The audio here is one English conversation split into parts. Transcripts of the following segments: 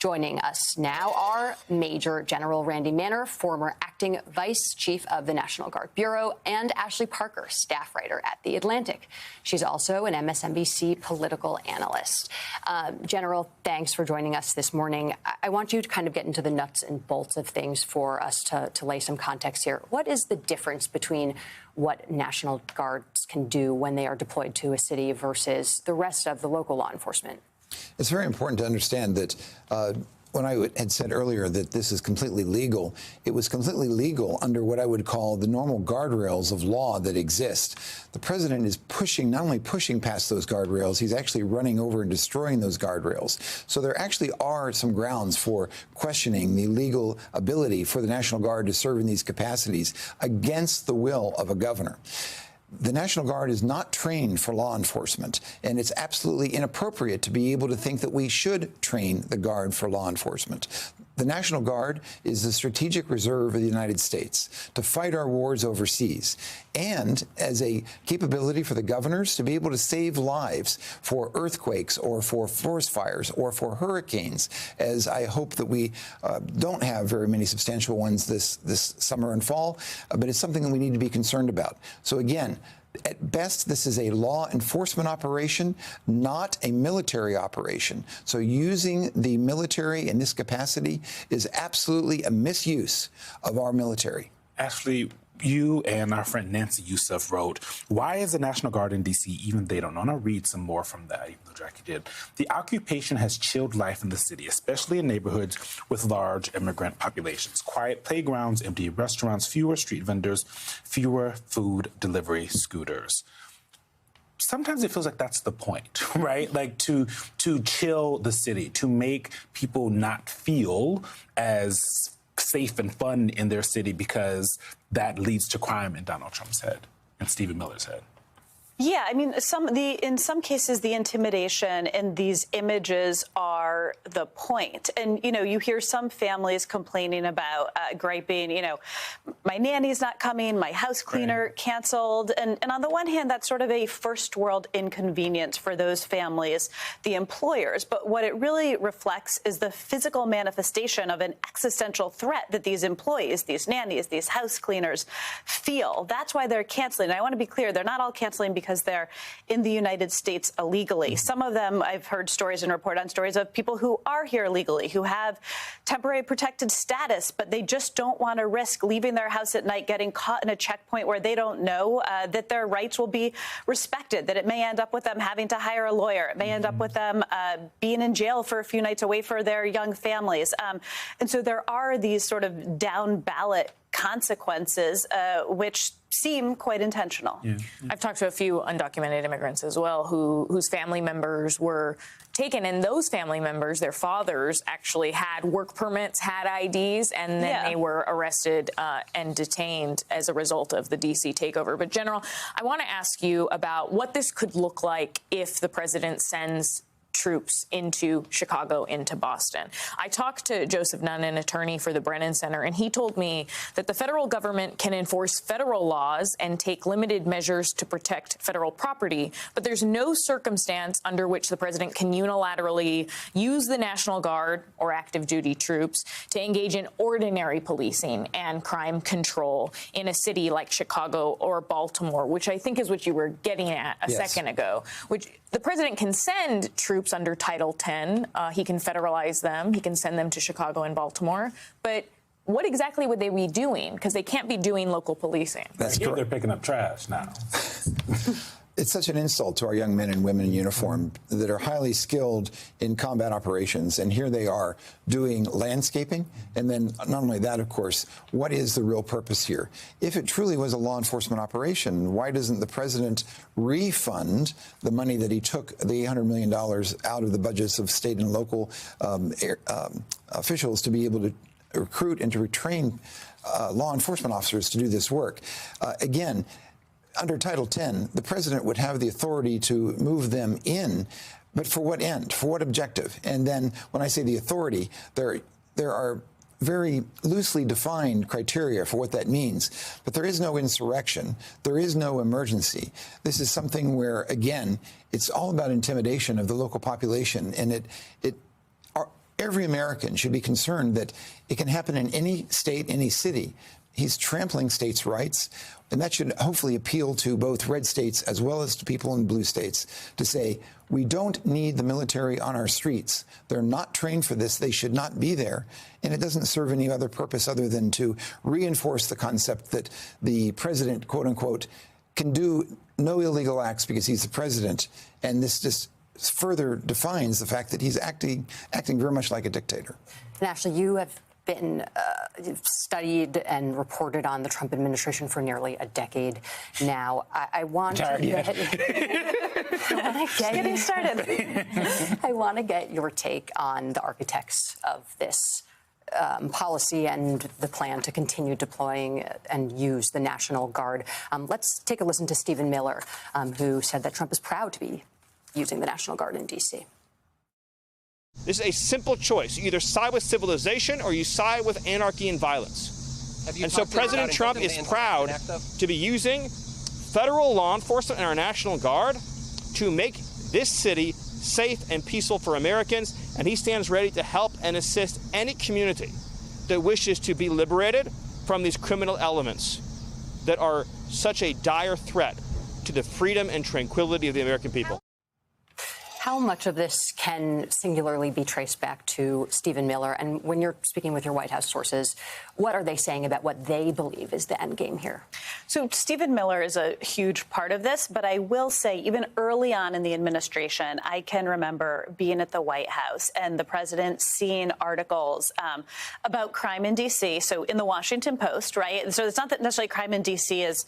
Joining us now are Major General Randy Manner, former acting Vice Chief of the National Guard Bureau, and Ashley Parker, staff writer at The Atlantic. She's also an MSNBC political analyst. General, thanks for joining us this morning. I want you to kind of get into the nuts and bolts of things for us to lay some context here. What is the difference between what National Guards can do when they are deployed to a city versus the rest of the local law enforcement? It's very important to understand that when I had said earlier that this is completely legal, it was completely legal under what I would call the normal guardrails of law that exist. The president is not only pushing past those guardrails, he's actually running over and destroying those guardrails. So there actually are some grounds for questioning the legal ability for the National Guard to serve in these capacities against the will of a governor. The National Guard is not trained for law enforcement, and it's absolutely inappropriate to be able to think that we should train the Guard for law enforcement. The National Guard is the strategic reserve of the United States to fight our wars overseas, and as a capability for the governors to be able to save lives for earthquakes or for forest fires or for hurricanes, as I hope that we don't have very many substantial ones this summer and fall, but it's something that we need to be concerned about. So again, at best, this is a law enforcement operation, not a military operation. So using the military in this capacity is absolutely a misuse of our military. Ashley, you and our friend Nancy Youssef wrote, "Why is the National Guard in D.C. even they don't know?" And I'll read some more from that, even though Jackie did. "The occupation has chilled life in the city, especially in neighborhoods with large immigrant populations. Quiet playgrounds, empty restaurants, fewer street vendors, fewer food delivery scooters." Sometimes it feels like that's the point, right? Like to chill the city, to make people not feel as safe and fun in their city, because that leads to crime in Donald Trump's head and Stephen Miller's head. Yeah, I mean, in some cases, the intimidation in these images are the point. And, you know, you hear some families complaining about griping, you know, my nanny's not coming, my house cleaner canceled. And on the one hand, that's sort of a first world inconvenience for those families, the employers. But what it really reflects is the physical manifestation of an existential threat that these employees, these nannies, these house cleaners feel. That's why they're canceling. And I want to be clear, they're not all canceling because they're in the United States illegally. Some of them, I've heard stories and report on stories of people who are here legally, who have temporary protected status, but they just don't want to risk leaving their house at night, getting caught in a checkpoint where they don't know that their rights will be respected, that it may end up with them having to hire a lawyer. It may end up with them being in jail for a few nights away for their young families. And so there are these sort of down ballot consequences, which seem quite intentional. Yeah. I've talked to a few undocumented immigrants as well whose family members were taken, and those family members, their fathers, actually had work permits, had IDs, and then they were arrested and detained as a result of the D.C. takeover. But, General, I want to ask you about what this could look like if the president sends troops into Chicago, into Boston. I talked to Joseph Nunn, an attorney for the Brennan Center, and he told me that the federal government can enforce federal laws and take limited measures to protect federal property, but there's no circumstance under which the president can unilaterally use the National Guard or active duty troops to engage in ordinary policing and crime control in a city like Chicago or Baltimore, which I think is what you were getting at a second ago, which the president can send troops under Title X. He can federalize them. He can send them to Chicago and Baltimore. But what exactly would they be doing? Because they can't be doing local policing. That's correct. They're picking up trash now. It's such an insult to our young men and women in uniform that are highly skilled in combat operations. And here they are doing landscaping. And then not only that, of course, what is the real purpose here? If it truly was a law enforcement operation, why doesn't the president refund the money that he took, the $800 million out of the budgets of state and local officials to be able to recruit and to retrain law enforcement officers to do this work? Again, under Title X, the president would have the authority to move them in, but for what end? For what objective? And then when I say the authority, there are very loosely defined criteria for what that means. But there is no insurrection. There is no emergency. This is something where, again, it's all about intimidation of the local population, and every American should be concerned that it can happen in any state, any city. He's trampling states' rights, and that should hopefully appeal to both red states as well as to people in blue states to say, we don't need the military on our streets. They're not trained for this. They should not be there. And it doesn't serve any other purpose other than to reinforce the concept that the president, quote unquote, can do no illegal acts because he's the president. And this just further defines the fact that he's acting very much like a dictator. And Ashley, you have been studied and reported on the Trump administration for nearly a decade now. I want to get your take on the architects of this policy and the plan to continue deploying and use the National Guard. Let's take a listen to Stephen Miller, who said that Trump is proud to be using the National Guard in D.C. This is a simple choice. You either side with civilization or you side with anarchy and violence. And so President Trump is proud to be using federal law enforcement and our National Guard to make this city safe and peaceful for Americans. And he stands ready to help and assist any community that wishes to be liberated from these criminal elements that are such a dire threat to the freedom and tranquility of the American people. How much of this can singularly be traced back to Stephen Miller? And when you're speaking with your White House sources, what are they saying about what they believe is the end game here? So Stephen Miller is a huge part of this, but I will say even early on in the administration, I can remember being at the White House and the president seeing articles about crime in D.C. So in the Washington Post, right? And so it's not that necessarily crime in D.C. is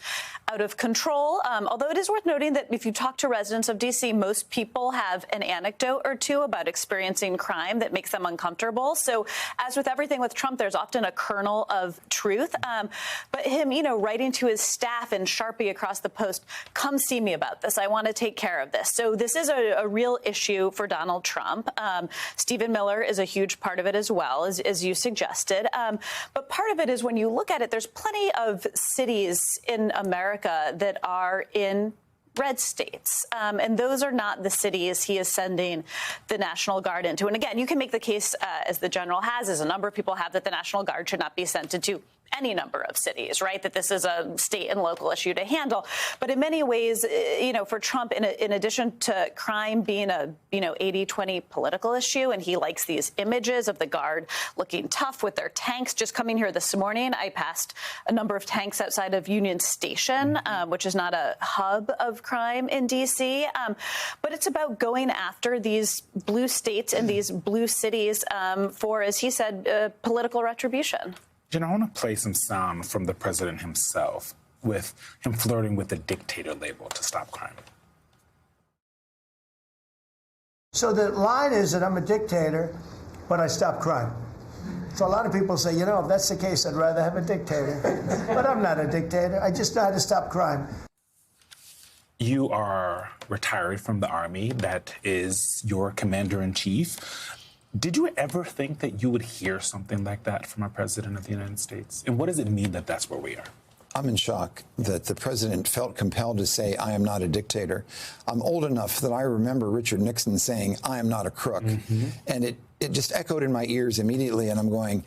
out of control, although it is worth noting that if you talk to residents of D.C., most people have an anecdote or two about experiencing crime that makes them uncomfortable. So as with everything with Trump, there's often a kernel of truth. But him, writing to his staff in Sharpie across the Post, come see me about this. I want to take care of this. So this is a real issue for Donald Trump. Stephen Miller is a huge part of it as well, as you suggested. But part of it is when you look at it, there's plenty of cities in America that are in red states. And those are not the cities he is sending the National Guard into. And again, you can make the case, as the general has, as a number of people have, that the National Guard should not be sent into any number of cities, right? That this is a state and local issue to handle. But in many ways, for Trump, in addition to crime being a, 80-20 political issue, and he likes these images of the Guard looking tough with their tanks. Just coming here this morning, I passed a number of tanks outside of Union Station, which is not a hub of crime in D.C. But it's about going after these blue states and these blue cities for, as he said, political retribution. Jen, I want to play some sound from the president himself with him flirting with the dictator label to stop crime. So the line is that I'm a dictator, but I stop crime. So a lot of people say, if that's the case, I'd rather have a dictator. But I'm not a dictator. I just know how to stop crime. You are retired from the Army. That is your commander-in-chief. Did you ever think that you would hear something like that from a president of the United States? And what does it mean that that's where we are? I'm in shock that the president felt compelled to say, I am not a dictator. I'm old enough that I remember Richard Nixon saying, I am not a crook. Mm-hmm. And it just echoed in my ears immediately. And I'm going,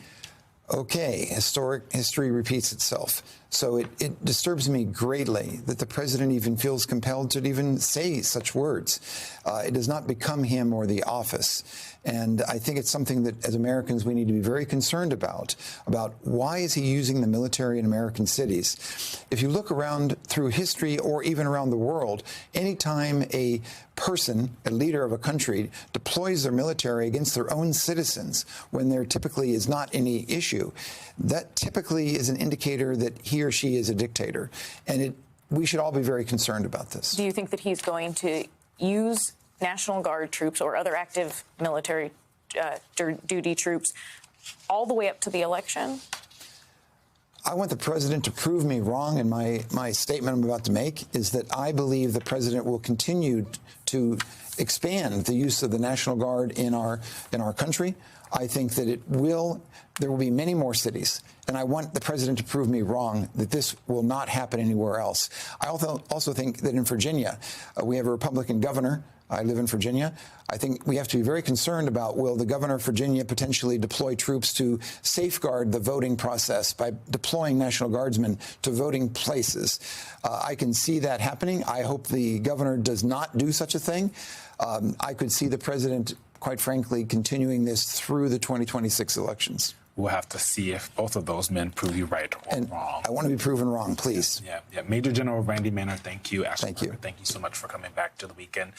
okay, history repeats itself. So it disturbs me greatly that the president even feels compelled to even say such words. It does not become him or the office. And I think it's something that, as Americans, we need to be very concerned about why is he using the military in American cities? If you look around through history or even around the world, anytime a person, a leader of a country, deploys their military against their own citizens when there typically is not any issue, that typically is an indicator that he or she is a dictator. And we should all be very concerned about this. Do you think that he's going to use National Guard troops or other active military duty troops all the way up to the election? I want the president to prove me wrong, and my statement I'm about to make is that I believe the president will continue to expand the use of the National Guard in our country. I think that there will be many more cities, and I want the president to prove me wrong that this will not happen anywhere else. I also think that in Virginia, we have a Republican governor I live in Virginia. I think we have to be very concerned about, will the governor of Virginia potentially deploy troops to safeguard the voting process by deploying National Guardsmen to voting places? I can see that happening. I hope the governor does not do such a thing. I could see the president, quite frankly, continuing this through the 2026 elections. We'll have to see if both of those men prove you right or wrong. I want to be proven wrong, please. Yeah. Major General Randy Maynard, thank you. Ashley Thank you. Parker, thank you so much for coming back to The Weekend.